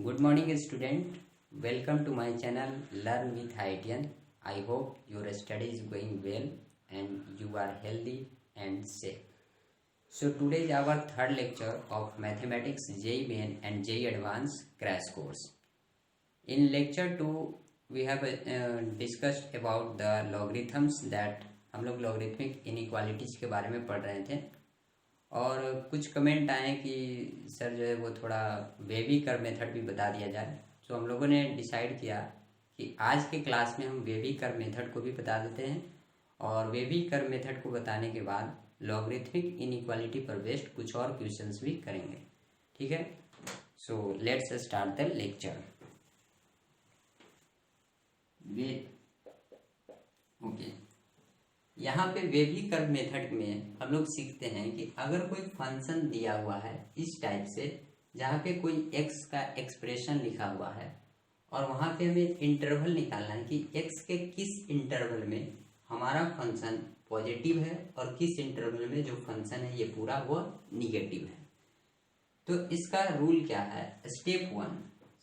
Good morning, student. Welcome to my channel Learn with IITian. I hope your study is going well and you are healthy and safe. So today is our third lecture of Mathematics JEE Main and JEE Advanced crash course. In lecture 2 we have discussed about the logarithms that हम लोग logarithmic inequalities के बारे में पढ़ रहे थे और कुछ कमेंट आए कि सर जो है वो थोड़ा वेवी कर्व मेथड भी बता दिया जाए। तो हम लोगों ने डिसाइड किया कि आज के क्लास में हम वेवी कर्व मेथड को भी बता देते हैं और वेवी कर्व मेथड को बताने के बाद लॉगरिथमिक इनइक्वालिटी पर बेस्ड कुछ और क्वेश्चंस भी करेंगे। ठीक है, so let's start the lecture. Okay, यहाँ पे वेवी कर्व मेथड में हम लोग सीखते हैं कि अगर कोई फंक्शन दिया हुआ है इस टाइप से, जहाँ पे कोई x का एक्सप्रेशन लिखा हुआ है और वहाँ पे हमें इंटरवल निकालना है कि x के किस इंटरवल में हमारा फंक्शन पॉजिटिव है और किस इंटरवल में जो फंक्शन है ये पूरा वो निगेटिव है। तो इसका रूल क्या है? स्टेप 1,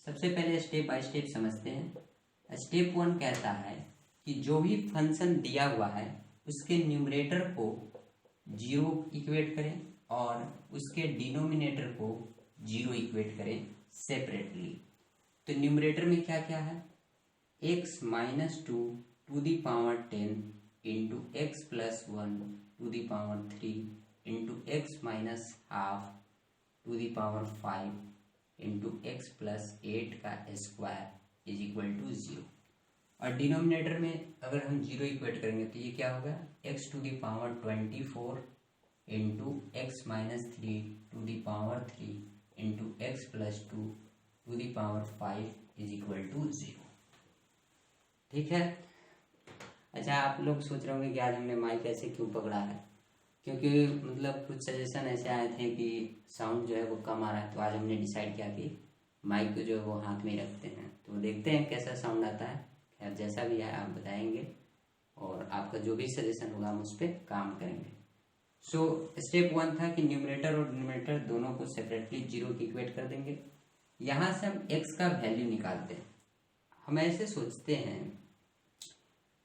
सबसे पहले स्टेप बाय स्टेप समझते हैं। स्टेप 1 कहता है कि जो भी फंक्शन दिया हुआ है उसके न्यूमरेटर को 0 इक्वेट करें और उसके डिनोमिनेटर को 0 इक्वेट करें सेपरेटली। तो न्यूमरेटर में क्या क्या है? x minus 2 to the power 10 into x plus 1 to the power 3 into x minus half to the power 5 into x plus 8 का स्क्वायर इज इक्वल टू 0। और डिनोमिनेटर में अगर हम 0 इक्वेट करेंगे तो ये क्या होगा? x to the power 24 into x minus 3 to the power 3 into x plus 2 to the power 5 is equal to 0। ठीक है। अच्छा, आप लोग सोच रहे होंगे कि आज हमने माइक ऐसे क्यों पकड़ा है, क्योंकि मतलब कुछ सजेशन ऐसे आए थे कि साउंड जो है वो कम आ रहा है, तो आज हमने डिसाइड किया कि माइक को जो है वो हाथ में रखते हैं। तो देखते हैं कैसा साउंड आता है। खैर जैसा भी है आप बताएंगे और आपका जो भी सजेशन होगा हम उस पर काम करेंगे। सो स्टेप 1 था कि न्यूमरेटर और डिनोमिनेटर दोनों को सेपरेटली 0 की इक्वेट कर देंगे। यहाँ से हम x का वैल्यू निकालते हैं। हम ऐसे सोचते हैं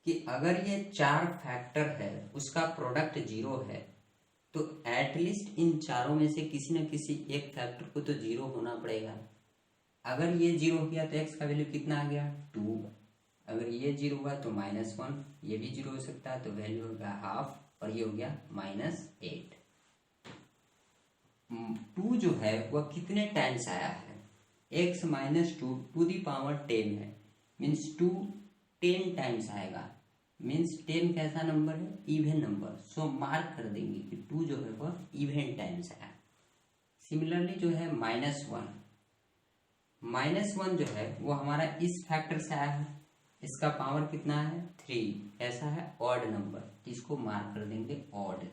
कि अगर ये 4 फैक्टर है उसका प्रोडक्ट 0 है तो एटलीस्ट इन चारों में से किसी न किसी एक फैक्टर को तो 0 होना पड़ेगा। अगर ये 0 हो गया तो x का वैल्यू कितना आ गया? 2। अगर ये 0 हुआ तो -1, ये भी 0 हो सकता है तो वैल्यू होगा हाफ और ये हो गया -8। 2 जो है वह कितने टाइम्स आया है? x minus 2 to the power 10 है, मीन्स 2 10 टाइम्स आएगा। मीन्स 10 कैसा नंबर है? Even number. सो मार्क कर देंगे कि 2 जो है वह इवन टाइम्स आया। सिमिलरली जो है -1 जो है वो हमारा इस फैक्टर से आया है, इसका पावर कितना है? 3। ऐसा है ऑड नंबर, इसको मार्क कर देंगे ऑड।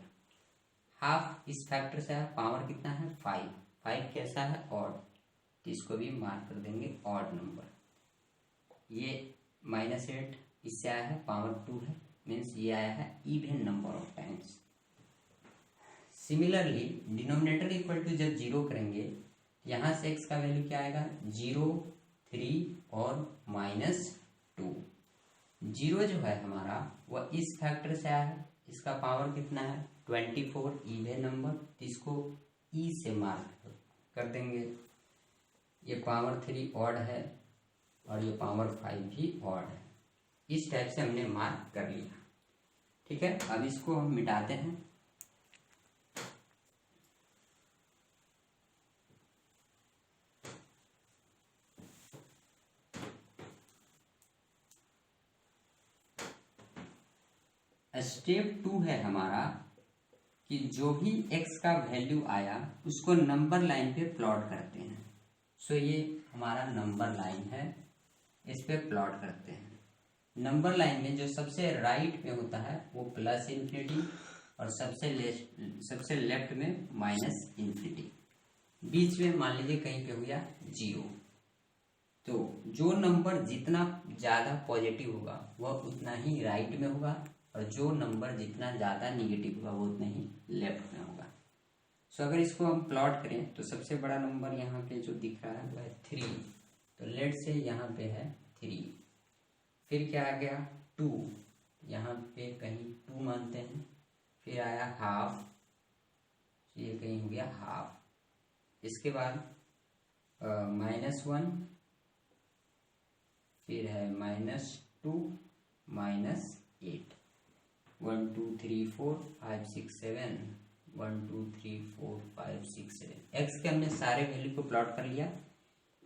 हाफ इस फैक्टर से आया, पावर कितना है? 5 कैसा है? ऑड, इसको भी मार्क कर देंगे ऑड नंबर। ये -8 इससे आया है, पावर 2 है, मीन्स ये आया है even number of times. Similarly denominator equal to जब 0 करेंगे, यहाँ से x का वैल्यू क्या आएगा? 0, 3 और -2। 0 जो है हमारा वह इस फैक्टर से आया है, इसका पावर कितना है? 24 इवन नंबर, इसको e से मार्क कर देंगे। ये पावर 3 ऑड है और ये पावर 5 भी ऑड है। इस टाइप से हमने मार्क कर लिया। ठीक है, अब इसको हम मिटाते हैं। स्टेप 2 है हमारा कि जो भी x का वैल्यू आया उसको नंबर लाइन पे प्लॉट करते हैं। सो ये हमारा नंबर लाइन है, इस पे प्लॉट करते हैं। नंबर लाइन में जो सबसे राइट में होता है वो +∞ और सबसे लेफ्ट में -∞। बीच में मान लीजिए कहीं पे हो गया 0। तो जो नंबर जितना ज़्यादा पॉजिटिव होगा वह उतना ही राइट में होगा और जो नंबर जितना ज़्यादा निगेटिव होगा वो उतना ही लेफ्ट में होगा। सो अगर इसको हम प्लॉट करें तो सबसे बड़ा नंबर यहाँ पे जो दिख रहा है वो है 3। तो लेट से यहाँ पे है 3, फिर क्या आ गया 2, यहाँ पे कहीं 2 मानते हैं, फिर आया हाफ, ये कहीं हो गया हाफ, इसके बाद -1, फिर है -2, -8, 1 2 3 4 5 6 7, 1 2 3 4 5 6 7। एक्स के हमने सारे वैल्यू को प्लॉट कर लिया।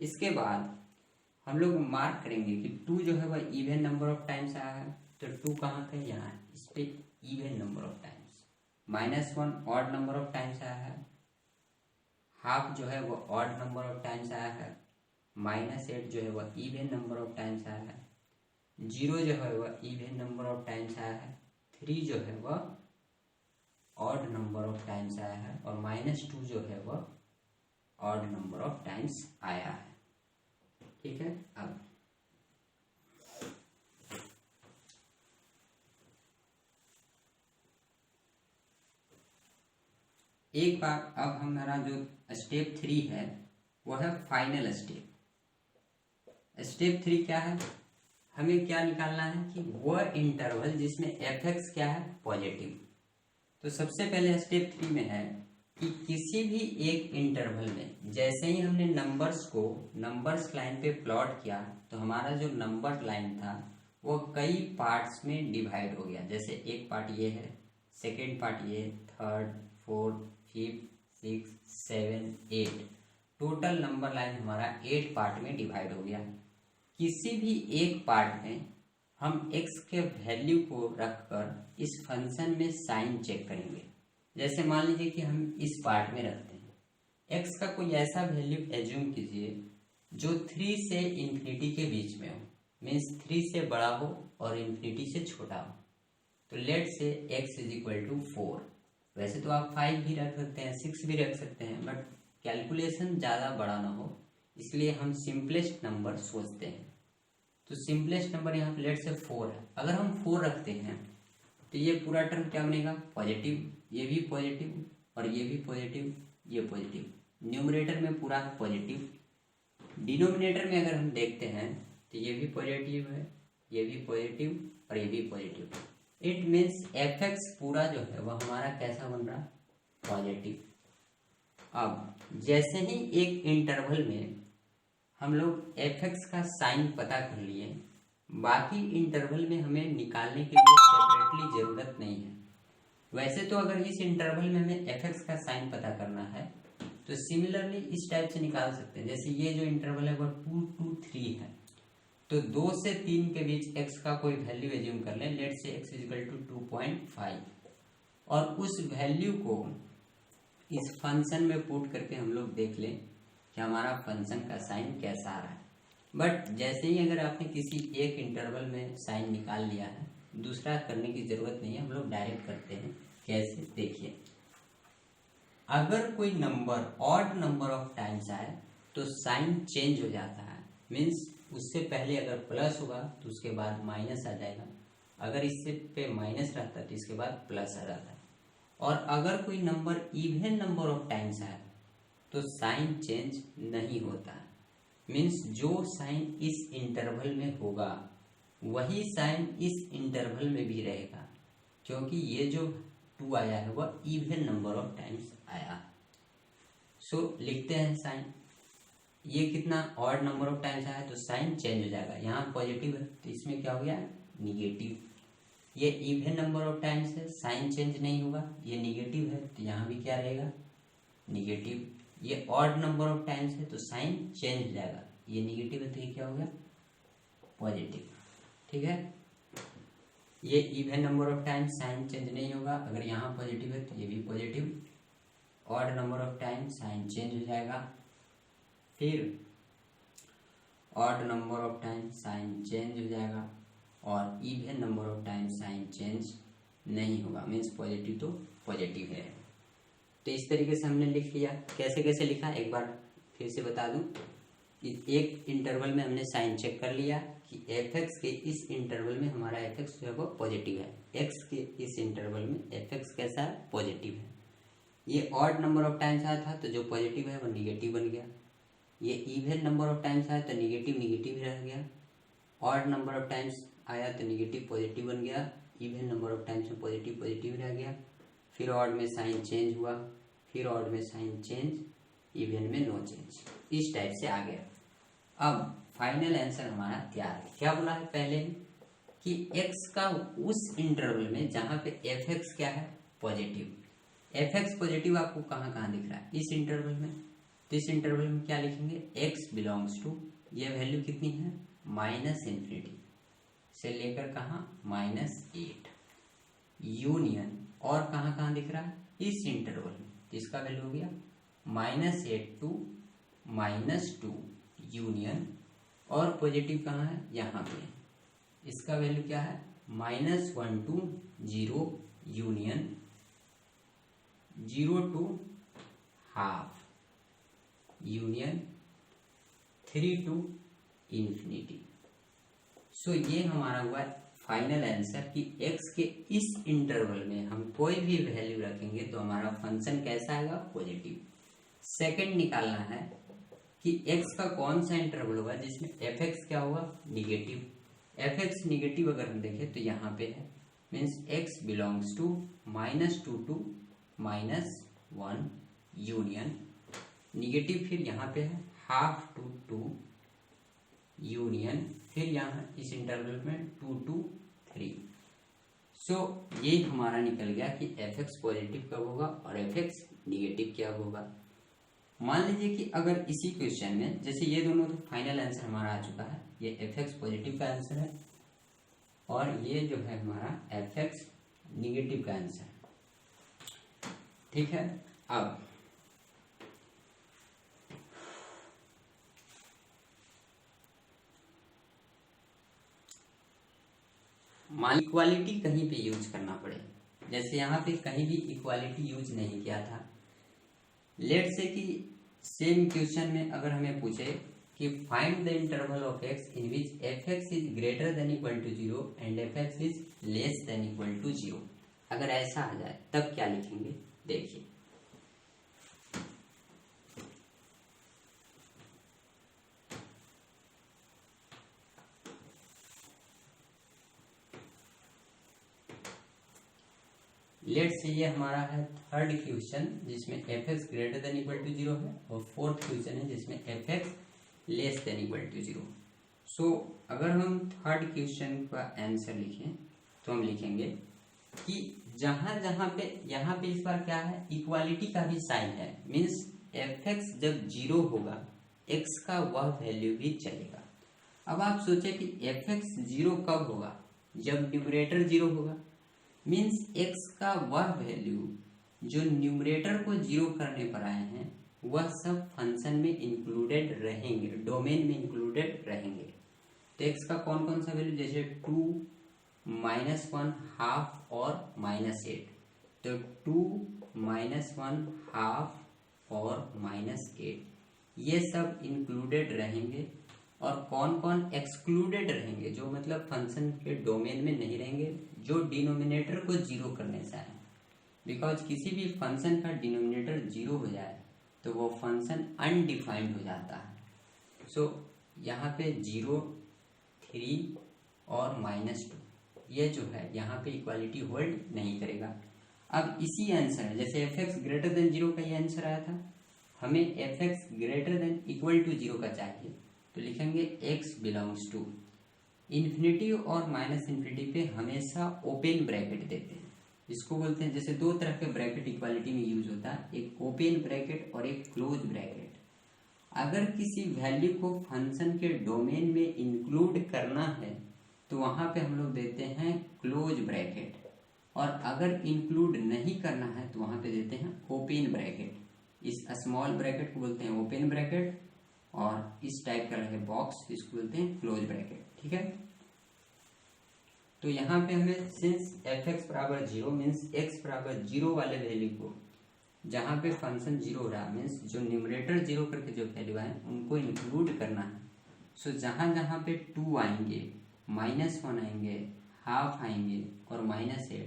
इसके बाद हम लोग मार्क करेंगे कि 2 जो है वह इवन नंबर ऑफ टाइम्स आया है, तो 2 कहाँ पे, यहाँ है, इस पे even number of times. -1 odd number of times आया है, हाफ जो है वो ऑड नंबर ऑफ टाइम्स आया है, -8 जो है वह इवन नंबर ऑफ टाइम्स आया है, 0 जो है वह इवन नंबर ऑफ टाइम्स आया है, 3 जो है वह ऑड नंबर ऑफ टाइम्स आया है, और -2 जो है वह ऑड नंबर ऑफ टाइम्स आया है। ठीक है। अब एक बार, अब हमारा जो स्टेप 3 है वो है फाइनल स्टेप। स्टेप 3 क्या है, हमें क्या निकालना है कि वह इंटरवल जिसमें fx क्या है, पॉजिटिव। तो सबसे पहले स्टेप 3 में है कि किसी भी एक इंटरवल में जैसे ही हमने नंबर्स को नंबर्स लाइन पे प्लॉट किया, तो हमारा जो नंबर लाइन था वो कई पार्ट्स में डिवाइड हो गया। जैसे एक पार्ट ये है, सेकेंड पार्ट ये, third, fourth, fifth, 6, 7, 8, total number line हमारा 8 पार्ट में डिवाइड हो गया। किसी भी एक पार्ट में हम x के वैल्यू को रखकर इस फंक्शन में साइन चेक करेंगे। जैसे मान लीजिए कि हम इस पार्ट में रखते हैं x का कोई ऐसा वैल्यू एज्यूम कीजिए जो 3 से इन्फिनिटी के बीच में हो, मीन्स 3 से बड़ा हो और इन्फिनिटी से छोटा हो। तो लेट से x = 4। वैसे तो आप 5 भी रख सकते हैं, 6 भी रख सकते हैं, बट कैलकुलेशन ज़्यादा बड़ा ना हो, इसलिए हम सिंपलेस्ट नंबर सोचते हैं। तो सिंपलेस्ट नंबर यहाँ पे लेट से 4 है। अगर हम 4 रखते हैं तो ये पूरा टर्म क्या बनेगा, पॉजिटिव, ये भी पॉजिटिव और ये भी पॉजिटिव, ये पॉजिटिव। न्यूमरेटर में पूरा है पॉजिटिव, डिनोमिनेटर में अगर हम देखते हैं तो ये भी पॉजिटिव है, ये भी पॉजिटिव और ये भी पॉजिटिव। इट मीन्स fx पूरा जो है वह हमारा कैसा बन रहा, पॉजिटिव। अब जैसे ही एक इंटरवल में हम लोग fx का साइन पता कर लिए, बाकी इंटरवल में हमें निकालने के लिए सेपरेटली ज़रूरत नहीं है। वैसे तो अगर इस इंटरवल में हमें fx का साइन पता करना है तो सिमिलरली इस टाइप से निकाल सकते हैं। जैसे ये जो इंटरवल है वो 2 to 3 है, तो 2 से 3 के बीच x का कोई वैल्यू एज्यूम कर लें, लेट से x = 2.5, और उस वैल्यू को इस फंक्शन में पुट करके हम लोग देख लें कि हमारा फंक्शन का साइन कैसा आ रहा है। बट जैसे ही अगर आपने किसी एक इंटरवल में साइन निकाल लिया है, दूसरा करने की जरूरत नहीं है, हम लोग डायरेक्ट करते हैं। कैसे, देखिए, अगर कोई number odd number of times आए तो साइन चेंज हो जाता है। मीन्स उससे पहले अगर प्लस होगा तो उसके बाद माइनस आ जाएगा, अगर इससे पे माइनस रहता तो इसके बाद प्लस आ जाता है। और अगर कोई number even number of times आए तो साइन चेंज नहीं होता। मीन्स जो साइन इस इंटरवल में होगा वही साइन इस इंटरवल में भी रहेगा, क्योंकि ये जो 2 आया है वह इवन नंबर ऑफ टाइम्स आया। सो लिखते हैं साइन, ये कितना ऑड नंबर ऑफ टाइम्स आया तो साइन चेंज हो जाएगा। यहाँ पॉजिटिव है तो इसमें क्या हो गया, निगेटिव। ये इवन नंबर ऑफ टाइम्स है, साइन चेंज नहीं होगा। ये निगेटिव है तो यहाँ भी क्या रहेगा, निगेटिव। ये ऑड नंबर ऑफ टाइम्स है तो साइन चेंज हो जाएगा, ये निगेटिव है तो ये क्या हो गया, पॉजिटिव। ठीक है। ये even number of times sign change नहीं होगा, अगर यहाँ पॉजिटिव है तो ये भी positive. Odd number of times sign change हो जाएगा, फिर odd number of times sign change हो जाएगा, और even number of times sign change नहीं होगा। मीन्स पॉजिटिव तो पॉजिटिव है। तो इस तरीके से हमने लिख लिया। कैसे कैसे लिखा एक बार फिर से बता दूं कि एक इंटरवल में हमने साइन चेक कर लिया कि fx के इस इंटरवल में हमारा fx जो है वो पॉजिटिव है, x के इस इंटरवल में fx कैसा है, पॉजिटिव है। ये ऑड नंबर ऑफ टाइम्स आया था तो जो पॉजिटिव है वो निगेटिव बन गया। ये इवन नंबर ऑफ टाइम्स आया तो निगेटिव निगेटिव रह गया, ऑड नंबर ऑफ टाइम्स आया तो निगेटिव पॉजिटिव बन गया, इवन नंबर ऑफ टाइम्स में पॉजिटिव पॉजिटिव रह गया, फिर ऑड में साइन चेंज हुआ, फिर ऑड में साइन चेंज, इवन में नो चेंज, इस टाइप से आ गया। अब फाइनल आंसर हमारा तैयार है। क्या बोला है पहले कि x का उस इंटरवल में जहां पे fx क्या है पॉजिटिव, fx पॉजिटिव आपको कहाँ कहाँ दिख रहा है इस इंटरवल में, तो इस इंटरवल में क्या लिखेंगे x बिलोंग्स टू, ये वैल्यू कितनी है -∞ से लेकर कहाँ -8, यूनियन, और कहाँ कहाँ दिख रहा है इस इंटरवल में, इसका वैल्यू हो गया -8 to -2 यूनियन, और पॉजिटिव कहाँ है यहाँ पे, इसका वैल्यू क्या है -1 to 0 union, 0 to half union, 3 to infinity. So ये हमारा हुआ फाइनल आंसर कि x के इस इंटरवल में हम कोई भी वैल्यू रखेंगे तो हमारा फंक्शन कैसा आएगा पॉजिटिव। सेकंड निकालना है कि x का कौन सा इंटरवल होगा जिसमें fx क्या होगा निगेटिव, fx निगेटिव अगर हम देखें तो यहाँ पे है, means x belongs to -2 to -1 union, negative फिर यहाँ पे है हाफ टू 2 यूनियन, फिर यहाँ इस इंटरवल में 2 to 3। सो ये हमारा निकल गया कि fx पॉजिटिव कब होगा और fx निगेटिव क्या होगा। मान लीजिए कि अगर इसी क्वेश्चन में जैसे ये दोनों तो फाइनल आंसर हमारा आ चुका है, ये fx पॉजिटिव का आंसर है और ये जो है हमारा fx निगेटिव का आंसर है, ठीक है। अब मान इक्वालिटी कहीं पे यूज करना पड़े, जैसे यहाँ पे कहीं भी इक्वालिटी यूज नहीं किया था, लेट से कि सेम क्वेश्चन में अगर हमें पूछे कि find the interval of x in which fx is greater than equal to 0 and fx is less than equal to 0, अगर ऐसा आ जाए तब क्या लिखेंगे देखिए। लेट से ये हमारा है थर्ड क्वेश्चन जिसमें fx greater than equal to 0 है और फोर्थ क्वेश्चन है जिसमें fx less than equal to 0। So अगर हम थर्ड क्वेश्चन का आंसर लिखें तो हम लिखेंगे कि जहां जहां पे यहाँ पे इस बार क्या है इक्वालिटी का भी साइन है, मीन्स fx जब 0 होगा x का वह वैल्यू भी चलेगा। अब आप सोचे कि fx 0 कब होगा, जब न्यूमरेटर 0 होगा, मीन्स x का वह वैल्यू जो न्यूमरेटर को 0 करने पर आए हैं वह सब फंक्शन में इंक्लूडेड रहेंगे, डोमेन में इंक्लूडेड रहेंगे। तो x का कौन कौन सा वैल्यू, जैसे 2, -1 हाफ और -8, तो 2, -1 हाफ और -8 ये सब इंक्लूडेड रहेंगे। और कौन कौन एक्सक्लूडेड रहेंगे, जो मतलब फंक्शन के डोमेन में नहीं रहेंगे, जो डिनोमिनेटर को 0 करने से आए, बिकॉज किसी भी फंक्शन का डिनोमिनेटर 0 हो जाए तो वो फंक्शन अनडिफाइंड हो जाता है। सो यहाँ पे 0, 3 और -2 ये जो है यहाँ पे इक्वालिटी होल्ड नहीं करेगा। अब इसी आंसर है जैसे fx ग्रेटर देन 0 का ये आंसर आया था, हमें fx greater than equal to 0 का चाहिए, तो लिखेंगे x बिलोंग्स टू इन्फिनिटी और -∞ पे हमेशा ओपन ब्रैकेट देते हैं, इसको बोलते हैं, जैसे दो तरह के ब्रैकेट इक्वालिटी में यूज होता है, एक ओपन ब्रैकेट और एक क्लोज ब्रैकेट। अगर किसी वैल्यू को फंक्शन के डोमेन में इंक्लूड करना है तो वहां पे हम लोग देते हैं क्लोज ब्रैकेट, और अगर इंक्लूड नहीं करना है तो वहां पे देते हैं ओपन ब्रैकेट। इस स्मॉल ब्रैकेट को बोलते हैं ओपन ब्रैकेट और इस टाइप का रहे बॉक्स इसको बोलते हैं क्लोज ब्रैकेट, ठीक है। तो यहाँ पे हमें सिंस fx बराबर 0 मीन्स x बराबर 0 वाले वैल्यू को, जहाँ पे फंक्शन 0 हो रहा है मीन्स जो न्यूमरेटर 0 करके जो वैल्यू आए उनको इंक्लूड करना है। सो जहाँ जहाँ पे 2 आएंगे, -1 आएंगे, हाफ आएंगे और -8,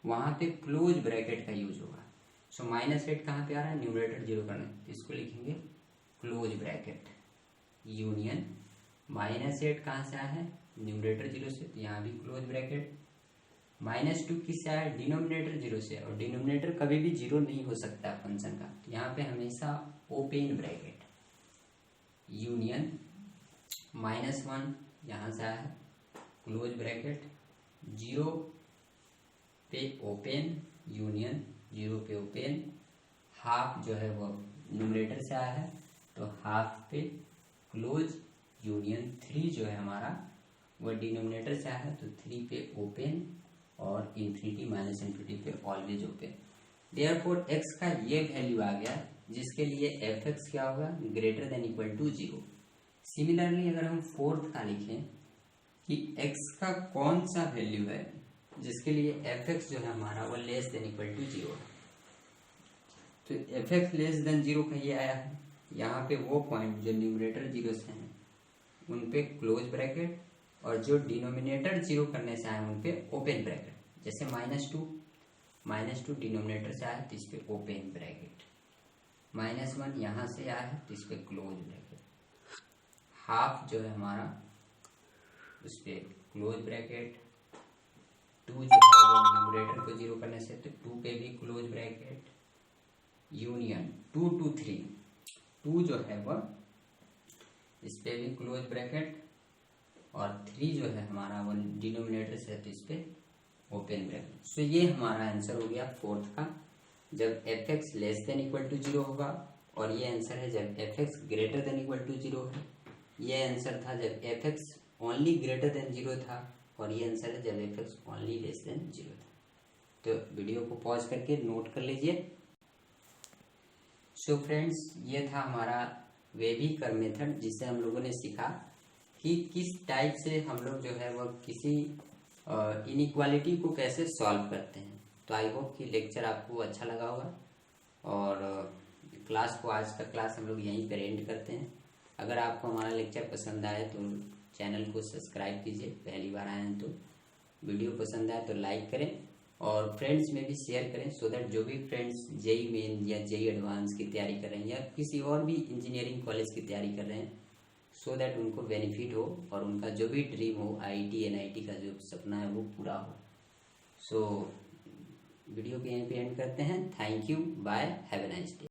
वहाँ पे क्लोज ब्रैकेट का यूज होगा। सो -8 कहाँ पे आ रहा है, न्यूमरेटर 0 करने, इसको लिखेंगे क्लोज ब्रैकेट। यूनियन -8 कहाँ से आया है, न्यूमरेटर 0 से, तो यहाँ भी क्लोज ब्रैकेट। -2 किससे आया, डिनोमिनेटर 0 से, और डिनोमिनेटर कभी भी 0 नहीं हो सकता फंक्शन का, तो यहाँ पे हमेशा ओपन ब्रैकेट, यूनियन -1 यहाँ से आया है, क्लोज ब्रैकेट, 0 पे ओपन, यूनियन 0 पे ओपन, हाफ जो है वो न्यूमरेटर से आया है, तो हाफ पे क्लोज, यूनियन 3 जो है हमारा वो डिनोमिनेटर से आया है, तो 3 पे ओपन, और इन्फिनिटी -इन्फिनिटी पे ऑलवेज ओपन। देयरफॉर x का ये वैल्यू आ गया जिसके लिए fx क्या होगा, greater than equal to 0। Similarly अगर हम फोर्थ का लिखें कि x का कौन सा वैल्यू है जिसके लिए fx जो है हमारा वो लेस देन इक्वल टू 0 है, तो fx लेस देन 0 का ये आया है, यहाँ पे वो पॉइंट जो न्यूमरेटर 0 से हैं उन पे क्लोज ब्रैकेट, और जो डिनोमिनेटर 0 करने से आए उन पे ओपन ब्रैकेट। जैसे -2 डिनोमिनेटर से आया तो इस पे ओपन ब्रैकेट, -1 यहाँ से आया है तो इस पे क्लोज ब्रैकेट, हाफ जो है हमारा उस पे क्लोज ब्रैकेट, 2 जो है वो न्यूमरेटर को 0 करने से तो 2 पे भी क्लोज ब्रैकेट, यूनियन 2 to 3, 2 जो है वह इस पे भी क्लोज ब्रैकेट, और 3 जो है हमारा वो डिनोमिनेटर से तो इस पे ओपन ब्रैकेट। सो ये हमारा आंसर हो गया फोर्थ का, जब fx less than equal to 0 होगा, और ये आंसर है जब fx greater than equal to 0 है। ये आंसर था जब fx ओनली ग्रेटर देन 0 था, और ये आंसर है जब fx ओनली लेस देन 0 था। तो वीडियो को पॉज करके नोट कर लीजिए। सो फ्रेंड्स, ये था हमारा वेवी कर्व मेथड, जिससे हम लोगों ने सीखा कि किस टाइप से हम लोग जो है वह किसी इनइक्वालिटी को कैसे सॉल्व करते हैं। तो आई होप कि लेक्चर आपको अच्छा लगा होगा, और क्लास को, आज का क्लास हम लोग यहीं पर एंड करते हैं। अगर आपको हमारा लेक्चर पसंद आए तो चैनल को सब्सक्राइब कीजिए, पहली बार आए हैं तो। वीडियो पसंद आए तो लाइक करें, और फ्रेंड्स में भी शेयर करें, सो दैट जो भी फ्रेंड्स जेई मेन या जेई एडवांस की तैयारी कर रहे हैं, या किसी और भी इंजीनियरिंग कॉलेज की तैयारी कर रहे हैं, सो दैट उनको बेनिफिट हो, और उनका जो भी ड्रीम हो, आईआईटी एनआईटी का जो सपना है वो पूरा हो। सो वीडियो को यहीं पे एंड करते हैं। Thank you, bye, have a nice day.